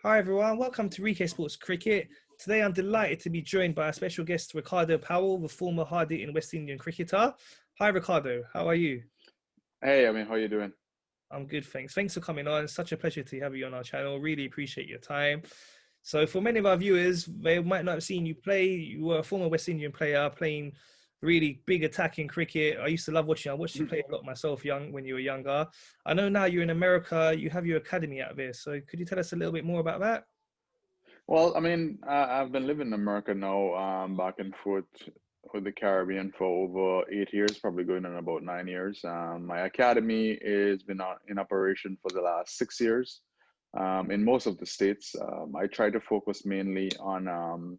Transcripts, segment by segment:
Hi everyone, welcome to Rico Sports Cricket. Today I'm delighted to be joined by our special guest Ricardo Powell, the former hard-hitting West Indian cricketer. Hi Ricardo, how are you? Hey, I mean, how you doing? I'm good, thanks. Thanks for coming on. It's such a pleasure to have you on our channel. Really appreciate your time. So for many of our viewers, they might not have seen you play. You were a former West Indian player playing really big attacking cricket. I used to love watching. I watched you play a lot myself when you were younger. I know now you're in America, you have your academy out there. So could you tell us a little bit more about that? Well, I mean, I've been living in America now, back and forth with the Caribbean for over 8 years, probably going on about 9 years. My academy has been in operation for the last 6 years, in most of the states. I try to focus mainly on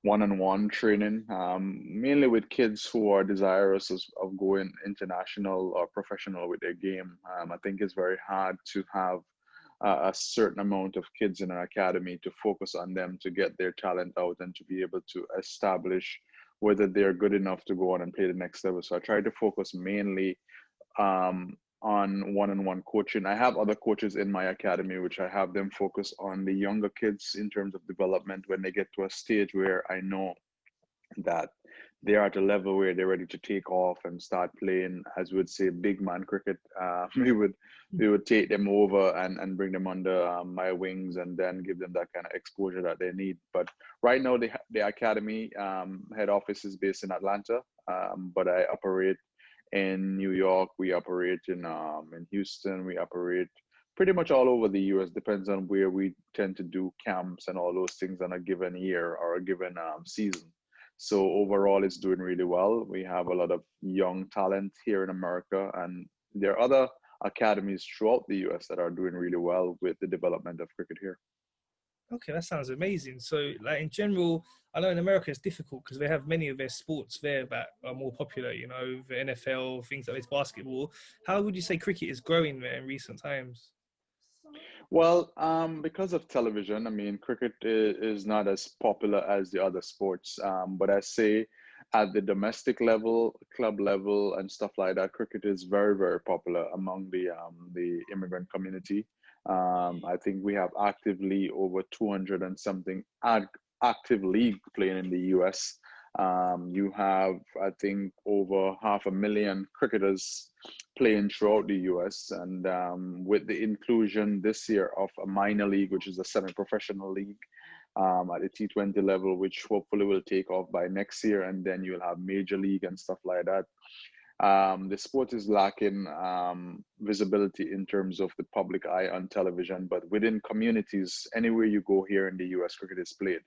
one-on-one training, mainly with kids who are desirous of going international or professional with their game. I think it's very hard to have a certain amount of kids in an academy to focus on them to get their talent out and to be able to establish whether they're good enough to go on and play the next level. So I try to focus mainly on one-on-one coaching. I have other coaches in my academy, which I have them focus on the younger kids in terms of development when they get to a stage where I know that they are at a level where they're ready to take off and start playing, as we would say, big man cricket. We would take them over and bring them under my wings and then give them that kind of exposure that they need. But right now, the academy head office is based in Atlanta, but I operate in New York. We operate in Houston. We operate pretty much all over the US. Depends on where we tend to do camps and all those things on a given year or a given season. So overall, it's doing really well. We have a lot of young talent here in America, and there are other academies throughout the US that are doing really well with the development of cricket here. Okay, that sounds amazing. So, like in general, I know in America it's difficult because they have many of their sports there that are more popular. You know, the NFL, things like this, basketball. How would you say cricket is growing there in recent times? Well, because of television, I mean, cricket is not as popular as the other sports. But I say at the domestic level, club level, and stuff like that, cricket is very, very popular among the immigrant community. I think we have actively over 200 and something active league playing in the US. You have, I think, over 500,000 cricketers playing throughout the US. And with the inclusion this year of a minor league, which is a semi-professional league at the T20 level, which hopefully will take off by next year, and then you'll have major league and stuff like that. The sport is lacking visibility in terms of the public eye on television, but within communities, anywhere you go here in the US, cricket is played,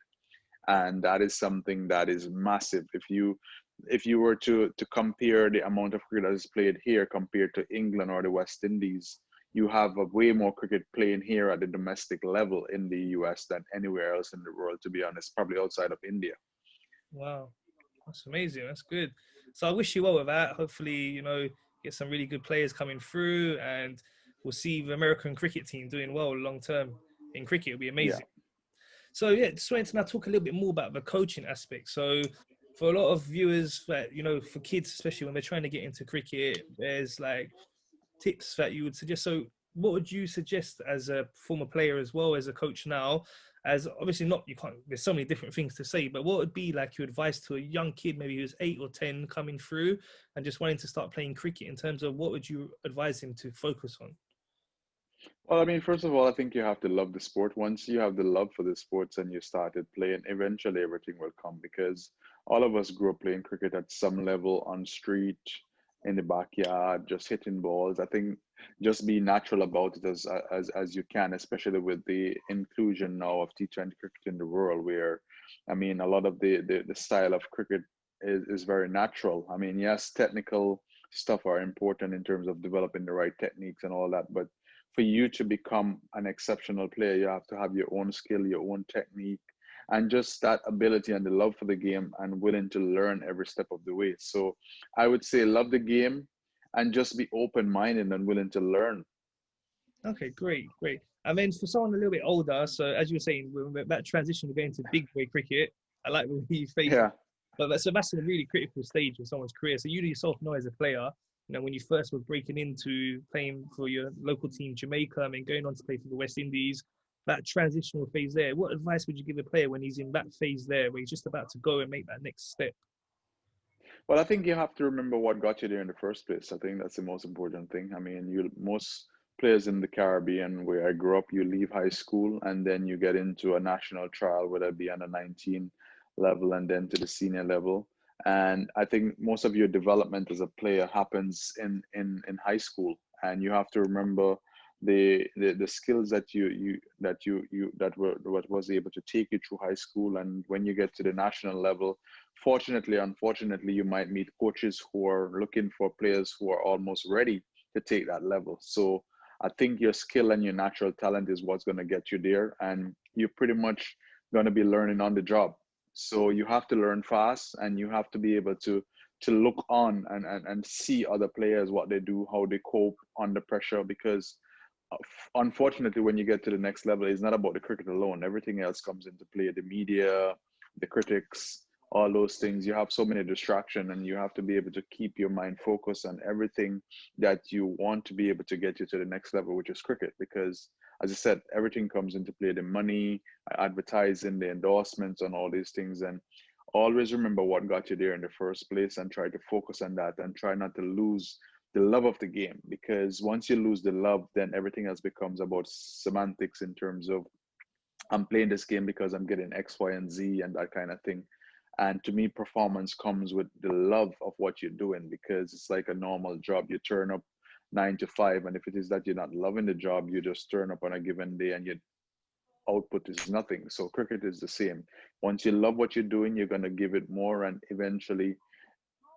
and that is something that is massive. If you were to compare the amount of cricket that is played here compared to England or the West Indies, you have a way more cricket playing here at the domestic level in the US than anywhere else in the world, to be honest, probably outside of India. Wow, that's amazing. That's good. So I wish you well with that. Hopefully, get some really good players coming through, and we'll see the American cricket team doing well long term in cricket. It'll be Yeah. amazing. So yeah, just wanted to now talk a little bit more about the coaching aspect. So for a lot of viewers that, for kids, especially when they're trying to get into cricket, there's like tips that you would suggest. So what would you suggest as a former player as well as a coach now? As obviously not, you can't, there's so many different things to say, but what would be like your advice to a young kid, maybe who's 8 or 10 coming through and just wanting to start playing cricket, in terms of what would you advise him to focus on? Well, I mean, first of all, I think you have to love the sport. Once you have the love for the sports and you started playing, eventually everything will come, because all of us grew up playing cricket at some level on street, in the backyard, just hitting balls. I think just be natural about it as you can, especially with the inclusion now of T20 cricket in the world, where I mean a lot of the style of cricket is very natural. I mean, yes, technical stuff are important in terms of developing the right techniques and all that, but for you to become an exceptional player, you have to have your own skill, your own technique, and just that ability and the love for the game and willing to learn every step of the way. So I would say love the game and just be open-minded and willing to learn. Okay, great, great. And then for someone a little bit older, so as you were saying, with that transition of going to big boy cricket, I like the way you phrased it. Yeah. But that's a really critical stage of someone's career. So you yourself know as a player, when you first were breaking into playing for your local team, Jamaica, and then going on to play for the West Indies, that transitional phase there. What advice would you give a player when he's in that phase there, where he's just about to go and make that next step? Well, I think you have to remember what got you there in the first place. I think that's the most important thing. I mean, you most players in the Caribbean where I grew up, you leave high school and then you get into a national trial, whether it be under 19 level and then to the senior level. And I think most of your development as a player happens in high school, and you have to remember the skills that what was able to take you through high school. And when you get to the national level, fortunately, unfortunately, you might meet coaches who are looking for players who are almost ready to take that level. So I think your skill and your natural talent is what's going to get you there, and you're pretty much going to be learning on the job. So you have to learn fast, and you have to be able to look on and see other players, what they do, how they cope under pressure. Because unfortunately, when you get to the next level, it's not about the cricket alone. Everything else comes into play: the media, the critics, all those things. You have so many distractions, and you have to be able to keep your mind focused on everything that you want to be able to get you to the next level, which is cricket. Because as I said, everything comes into play: the money, advertising, the endorsements, and all these things. And always remember what got you there in the first place, and try to focus on that, and try not to lose the love of the game. Because once you lose the love, then everything else becomes about semantics, in terms of I'm playing this game because I'm getting X, Y, and Z, and that kind of thing. And to me, performance comes with the love of what you're doing, because it's like a normal job. You turn up 9 to 5, and if it is that you're not loving the job, you just turn up on a given day and your output is nothing. So cricket is the same. Once you love what you're doing, you're going to give it more, and eventually,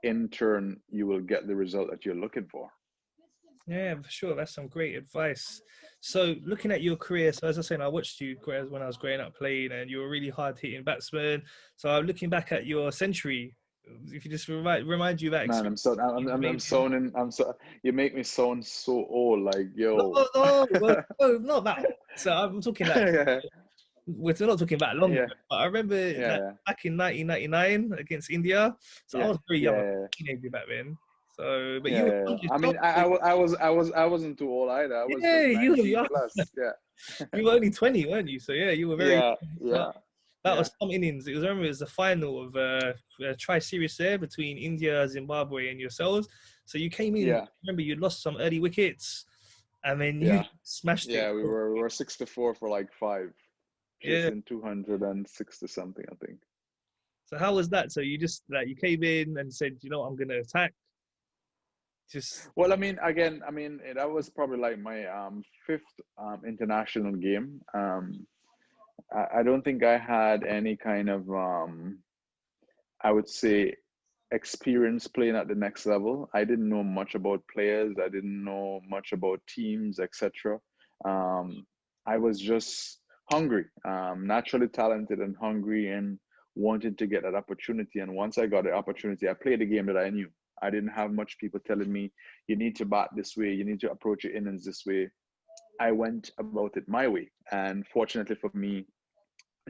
in turn, you will get the result that you're looking for. Yeah, for sure. That's some great advice. So, looking at your career, so as I was saying, I watched you when I was growing up playing, and you were a really hard hitting batsman. So, I'm looking back at your century. If you just remind you of that Man, experience, I'm so you I'm made. sounding I'm so you make me sound so old. Like, yo. No, no, well, no, not that old. So I'm talking like Yeah, we're not talking about long yeah, ago, but I remember like yeah, back in 1999 against India. So I yeah, was very young, I was yeah, a teenager back then. So, but you yeah, were yeah. young I yourself. mean, I wasn't too old either. I was Yeah, just you were 19 young. plus. Yeah, You were only 20, weren't you? So yeah, you were very yeah, young. But yeah, that yeah, was some innings. I remember it was the final of a tri-series there between India, Zimbabwe, and yourselves. So you came in. yeah, Remember, you lost some early wickets, and then you yeah, smashed it. yeah. We were 64 for like five, Yeah. chasing 260 something, I think. So how was that? So you just like you came in and said, you know, what, I'm gonna attack. Just Well, I mean, again, I mean, that was probably like my fifth international game. I don't think I had any kind of I would say experience playing at the next level. I didn't know much about players. I didn't know much about teams, etc. Um, I was just hungry, naturally talented and hungry, and wanted to get that opportunity. And once I got the opportunity, I played the game that I knew. I didn't have much people telling me, you need to bat this way, you need to approach your innings this way. I went about it my way. And fortunately for me,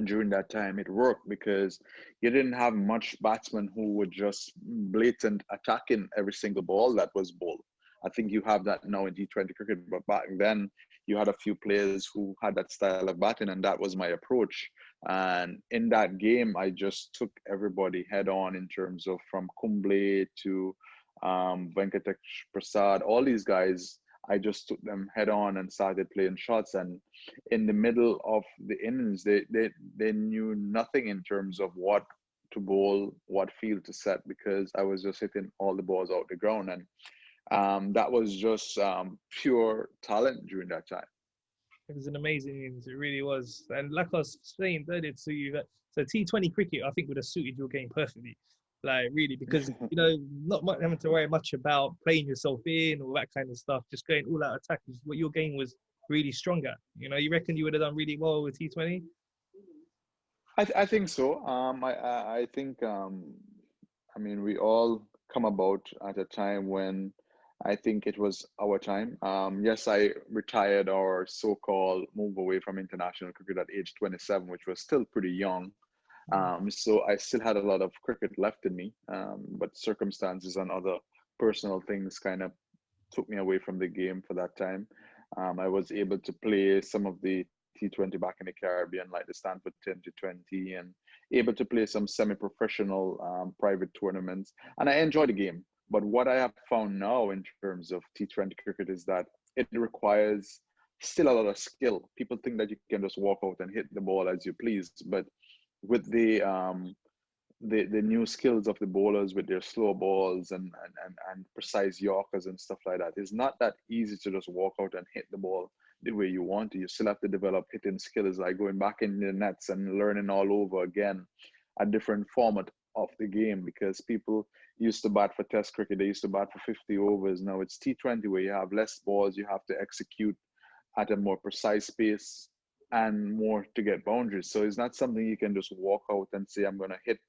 during that time it worked, because you didn't have much batsmen who would just blatant attacking every single ball that was bowled. I think you have that now in T20 cricket, but back then you had a few players who had that style of batting, and that was my approach. And in that game, I just took everybody head on, in terms of from Kumble to Venkatesh Prasad, all these guys. I just took them head on and started playing shots. And in the middle of the innings, they knew nothing in terms of what to bowl, what field to set, because I was just hitting all the balls out the ground. And that was just pure talent during that time. it was an amazing innings. It really was. And like I was saying earlier to you, that so T20 cricket, I think would have suited your game perfectly. Like really, because you know, not much having to worry much about playing yourself in or that kind of stuff. Just going all out attack is what your game was really strong at. You know, you reckon you would have done really well with T20? I think so. I think I mean, we all come about at a time when I think it was our time. Yes, I retired, or so-called move away from international cricket at age 27, which was still pretty young. So I still had a lot of cricket left in me, but circumstances and other personal things kind of took me away from the game for that time. I was able to play some of the T20 back in the Caribbean, like the Stanford 10 to 20, and able to play some semi-professional private tournaments. And I enjoy the game. But what I have found now in terms of T20 cricket is that it requires still a lot of skill. People think that you can just walk out and hit the ball as you please, but with the new skills of the bowlers with their slow balls and precise yorkers and stuff like that, it's not that easy to just walk out and hit the ball the way you want to. You still have to develop hitting skills, like going back in the nets and learning all over again a different format of the game, because people used to bat for test cricket, they used to bat for 50 overs. Now it's T20 where you have less balls, you have to execute at a more precise pace and more to get boundaries. So it's not something you can just walk out and say, I'm going to hit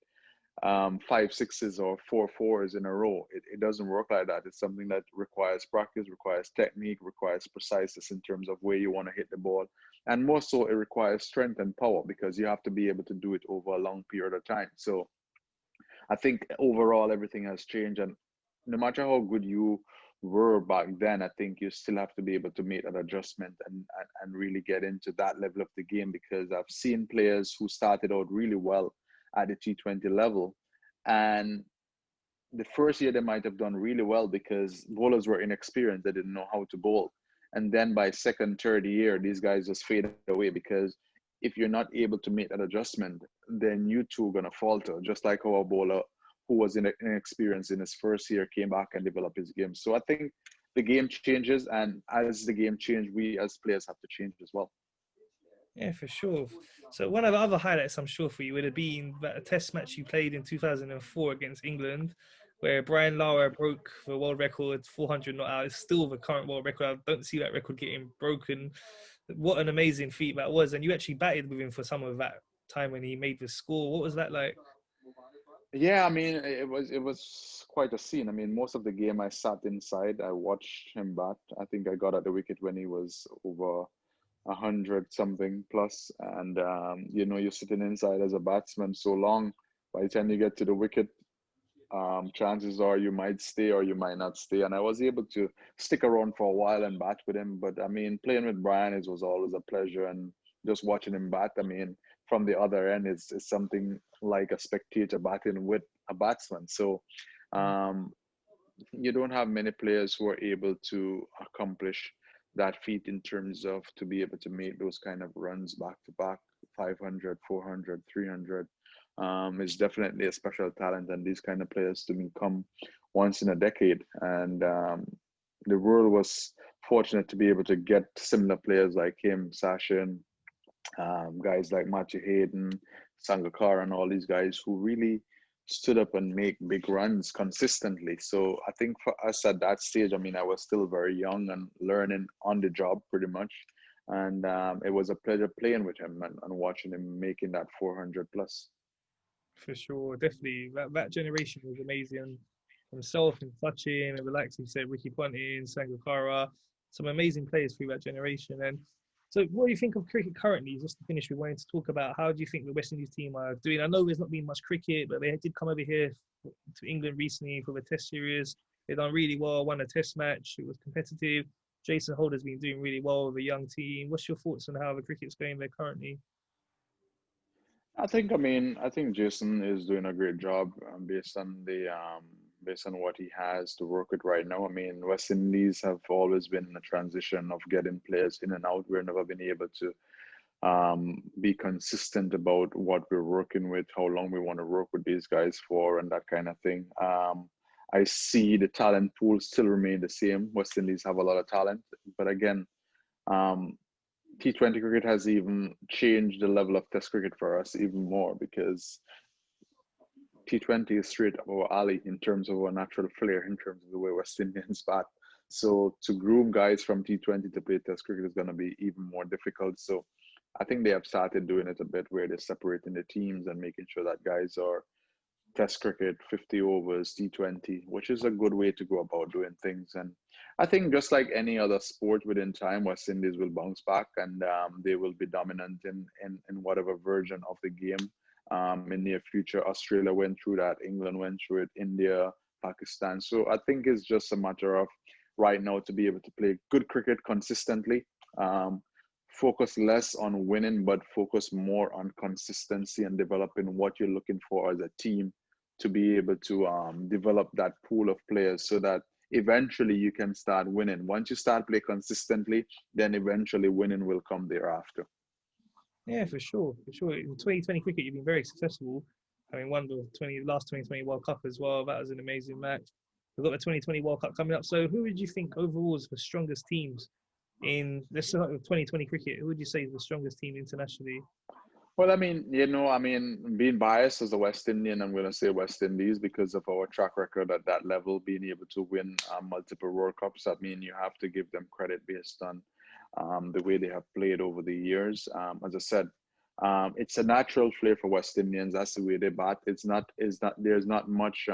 5 sixes or 4 fours in a row. It doesn't work like that. It's something that requires practice, requires technique, requires preciseness in terms of where you want to hit the ball. And more so, it requires strength and power, because you have to be able to do it over a long period of time. So I think overall everything has changed. And no matter how good you were back then, I think you still have to be able to make that adjustment and really get into that level of the game, because I've seen players who started out really well at the T20 level, and the first year they might have done really well because bowlers were inexperienced, they didn't know how to bowl. And then by second, third year, these guys just fade away, because if you're not able to make that adjustment, then you too are going to falter, just like how a bowler who was inexperienced in his first year came back and developed his game. So I think the game changes, and as the game changes, we as players have to change as well. Yeah, for sure. So one of the other highlights, I'm sure, for you would have been that a test match you played in 2004 against England, where Brian Lara broke the world record, 400 not out. It's still the current world record. I don't see that record getting broken. What an amazing feat that was. And you actually batted with him for some of that time when he made the score. What was that like? Yeah, I mean, it was quite a scene. I mean, most of the game I sat inside, I watched him bat. I think I got at the wicket when he was over 100 something plus, and you're sitting inside as a batsman so long. By the time you get to the wicket, chances are you might stay or you might not stay. And I was able to stick around for a while and bat with him. But I mean, playing with Brian, it was always a pleasure, and just watching him bat, I mean, from the other end, it's something like a spectator batting with a batsman. So um, you don't have many players who are able to accomplish that feat in terms of to be able to make those kind of runs back to back, 500, 400, 300. Is definitely a special talent, and these kind of players to me come once in a decade. And the world was fortunate to be able to get similar players like him, Sachin, guys like Matthew Hayden, Sangakkara, and all these guys who really stood up and make big runs consistently. So I think for us at that stage, I mean, I was still very young and learning on the job pretty much. And it was a pleasure playing with him and watching him making that 400 plus. For sure, definitely. That generation was amazing. Himself and Sachin, and like you said, Ricky Ponting, Sangakkara, some amazing players through that generation. And so, what do you think of cricket currently? Just to finish, we wanted to talk about how do you think the West Indies team are doing? I know there's not been much cricket, but they did come over here to England recently for the Test series. They done really well, won a Test match. It was competitive. Jason Holder's been doing really well with a young team. What's your thoughts on how the cricket's going there currently? I think Jason is doing a great job based on what he has to work with right now. I mean, West Indies have always been in a transition of getting players in and out. We've never been able to be consistent about what we're working with, how long we want to work with these guys for, and that kind of thing. I see the talent pool still remain the same. West Indies have a lot of talent, but again, um, T20 cricket has even changed the level of Test cricket for us even more, because T20 is straight up our alley in terms of our natural flair, in terms of the way West Indians bat. So to groom guys from T20 to play Test cricket is going to be even more difficult. So I think they have started doing it a bit where they're separating the teams and making sure that guys are Test cricket, 50 overs, T20, which is a good way to go about doing things. And I think just like any other sport, within time, West Indies will bounce back, and they will be dominant in whatever version of the game. In near future, Australia went through that, England went through it, India, Pakistan. So I think it's just a matter of right now to be able to play good cricket consistently, um, focus less on winning, but focus more on consistency and developing what you're looking for as a team to be able to develop that pool of players so that eventually you can start winning. Once you start play consistently, then eventually winning will come thereafter. Yeah, for sure, for sure. In 2020 cricket, you've been very successful. Having won the last 2020 World Cup as well. That was an amazing match. We've got the 2020 World Cup coming up. So, who would you think overall is the strongest teams in, let's start with 2020 cricket? Who would you say is the strongest team internationally? Well, I mean, being biased as a West Indian, I'm going to say West Indies because of our track record at that level, being able to win multiple World Cups. I mean, you have to give them credit based on the way they have played over the years. As I said, it's a natural flair for West Indians. That's the way they bat. There's not much,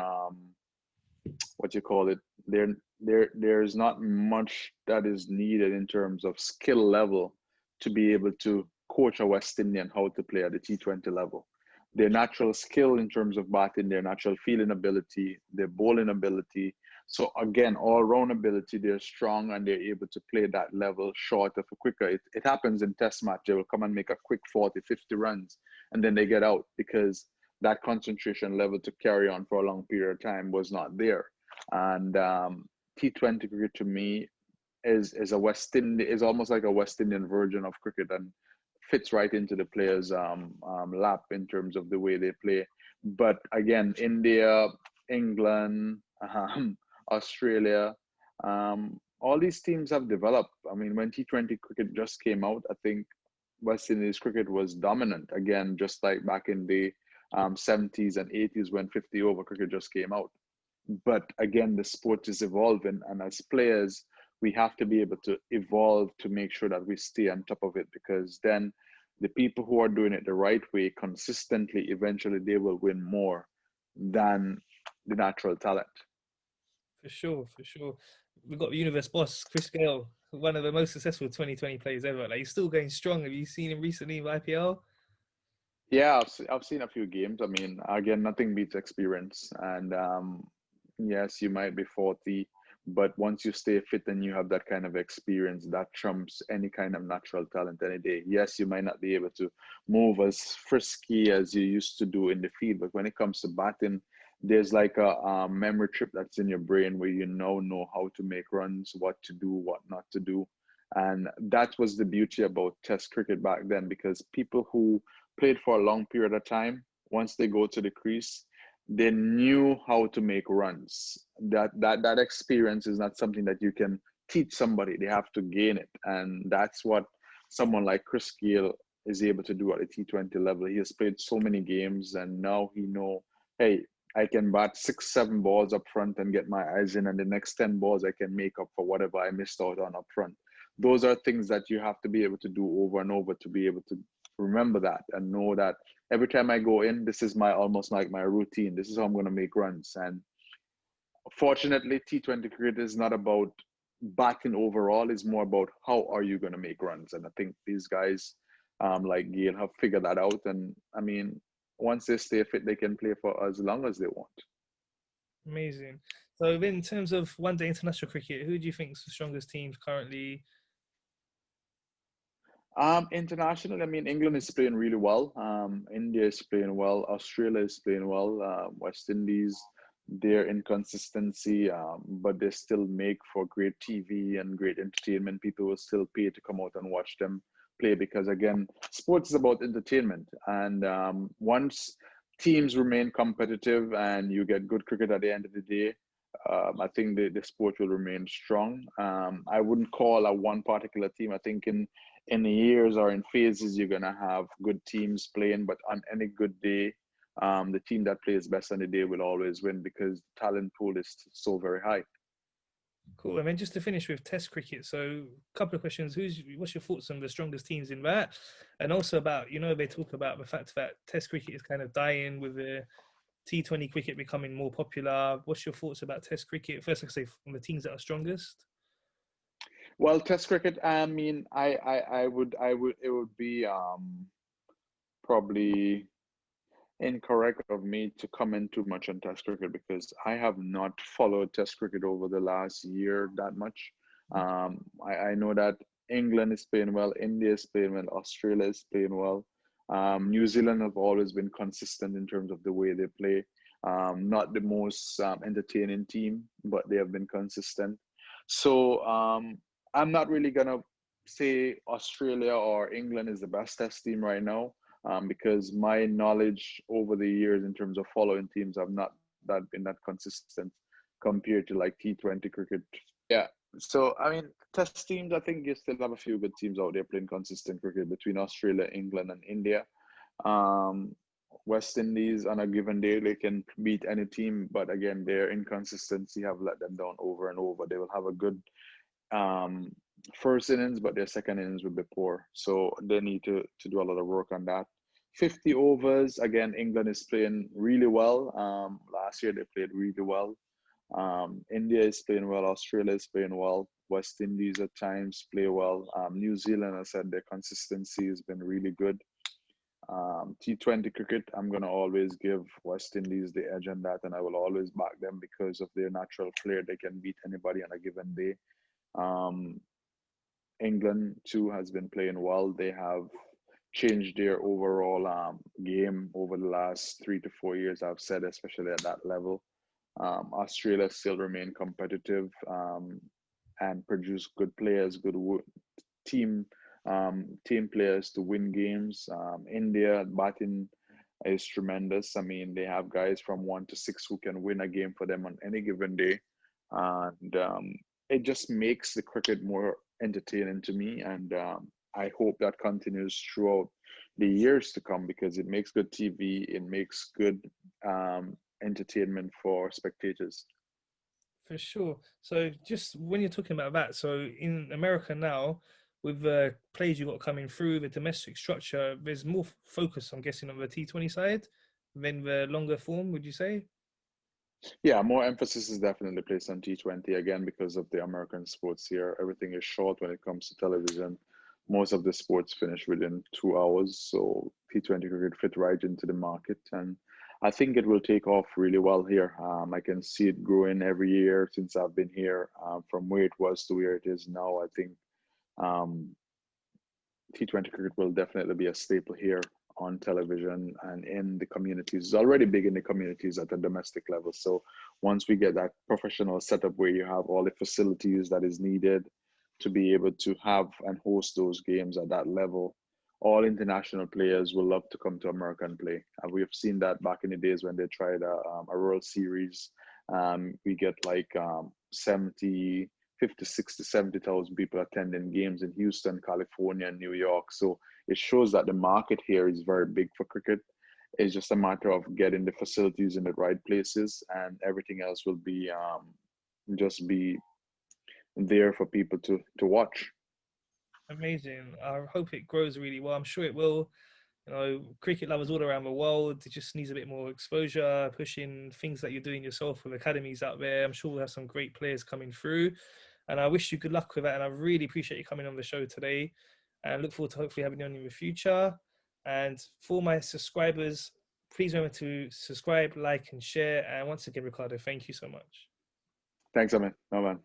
what you call it, there's not much that is needed in terms of skill level to be able to coach a West Indian how to play at the T20 level. Their natural skill in terms of batting, their natural fielding ability, their bowling ability. So again, all round ability, they're strong and they're able to play that level short of a quicker. It happens in test match. They will come and make a quick 40, 50 runs and then they get out because that concentration level to carry on for a long period of time was not there. And T20 cricket to me is almost like a West Indian version of cricket and fits right into the players' lap in terms of the way they play. But again, India, England, Australia, all these teams have developed. I mean, when T20 cricket just came out, I think West Indies cricket was dominant again, just like back in the 70s and 80s when 50 over cricket just came out. But again, the sport is evolving, and as players, we have to be able to evolve to make sure that we stay on top of it, because then the people who are doing it the right way consistently, eventually they will win more than the natural talent. For sure, for sure. We've got the universe boss, Chris Gayle, one of the most successful 2020 players ever. Like, he's still going strong. Have you seen him recently in IPL? Yeah, I've seen a few games. I mean, again, nothing beats experience. And yes, you might be 40, but once you stay fit and you have that kind of experience, that trumps any kind of natural talent any day. Yes, you might not be able to move as frisky as you used to do in the field, but when it comes to batting, there's like a memory chip that's in your brain where you now know how to make runs, what to do, what not to do. And that was the beauty about Test cricket back then, because people who played for a long period of time, once they go to the crease, they knew how to make runs. That experience is not something that you can teach somebody. They have to gain it, and that's what someone like Chris Gayle is able to do at the T20 level. He has played so many games, and now he know, hey, I can bat 6, 7 balls up front and get my eyes in, and the next 10 balls I can make up for whatever I missed out on up front. Those are things that you have to be able to do over and over to be able to remember that and know that every time I go in, this is my almost like my routine. This is how I'm going to make runs. And fortunately, T20 cricket is not about batting overall. It's more about how are you going to make runs. And I think these guys like Gayle have figured that out. And I mean, once they stay fit, they can play for as long as they want. Amazing. So, in terms of one-day international cricket, who do you think is the strongest teams currently? Internationally, I mean, England is playing really well. India is playing well. Australia is playing well. West Indies, their inconsistency, but they still make for great TV and great entertainment. People will still pay to come out and watch them play because, again, sports is about entertainment. And once teams remain competitive and you get good cricket at the end of the day, I think the sport will remain strong. I wouldn't call a one particular team. I think in the years or in phases, you're gonna have good teams playing, but on any good day, the team that plays best on the day will always win because the talent pool is so very high. Cool. And then just to finish with Test cricket, so a couple of questions. What's your thoughts on the strongest teams in that? And also about, they talk about the fact that Test cricket is kind of dying with the T20 cricket becoming more popular. What's your thoughts about Test cricket? First, I say from the teams that are strongest. Well, Test cricket, I mean, it would be probably incorrect of me to comment too much on Test cricket because I have not followed Test cricket over the last year that much. I know that England is playing well, India is playing well, Australia is playing well. New Zealand have always been consistent in terms of the way they play. Not the most entertaining team, but they have been consistent. So I'm not really gonna say Australia or England is the best test team right now, because my knowledge over the years in terms of following teams have not that been that consistent compared to like T20 cricket. Yeah. So I mean, test teams, I think you still have a few good teams out there playing consistent cricket between Australia, England, and India. Um, West Indies on a given day they can beat any team, but again, their inconsistency have let them down over and over. They will have a good um, first innings, but their second innings will be poor. So they need to do a lot of work on that. 50 overs, again, England is playing really well. Last year they played really well. India is playing well. Australia is playing well. West Indies at times play well. New Zealand, I said, their consistency has been really good. T20 cricket, I'm going to always give West Indies the edge on that, and I will always back them because of their natural flair. They can beat anybody on a given day. Um, England too has been playing well. They have changed their overall game over the last 3 to 4 years. I've said, especially at that level. Australia still remain competitive and produce good players, team team players to win games. India batting is tremendous. I mean, they have guys from 1 to 6 who can win a game for them on any given day, and it just makes the cricket more entertaining to me. And I hope that continues throughout the years to come because it makes good TV. It makes good entertainment for spectators. For sure. So just when you're talking about that, so in America now, with players you've got coming through the domestic structure, there's more focus, I'm guessing, on the T20 side than the longer form, would you say? Yeah, more emphasis is definitely placed on T20 again because of the American sports here. Everything is short when it comes to television. Most of the sports finish within 2 hours, so T20 cricket fit right into the market, and I think it will take off really well here. I can see it growing every year since I've been here, from where it was to where it is now. I think um, T20 cricket will definitely be a staple here on television and in the communities. It's already big in the communities at the domestic level. So once we get that professional setup where you have all the facilities that is needed to be able to have and host those games at that level, all international players will love to come to America and play. And we have seen that back in the days when they tried a World Series. We get like 70, 50, 60, 70,000 people attending games in Houston, California, and New York. So it shows that the market here is very big for cricket. It's just a matter of getting the facilities in the right places, and everything else will be just be there for people to watch. Amazing. I hope it grows really well. I'm sure it will. You know, cricket lovers all around the world. It just needs a bit more exposure, pushing things that you're doing yourself with academies out there. I'm sure we'll have some great players coming through. And I wish you good luck with that. And I really appreciate you coming on the show today. And I look forward to hopefully having you on in the future. And for my subscribers, please remember to subscribe, like, and share. And once again, Ricardo, thank you so much. Thanks, Amin. No, man.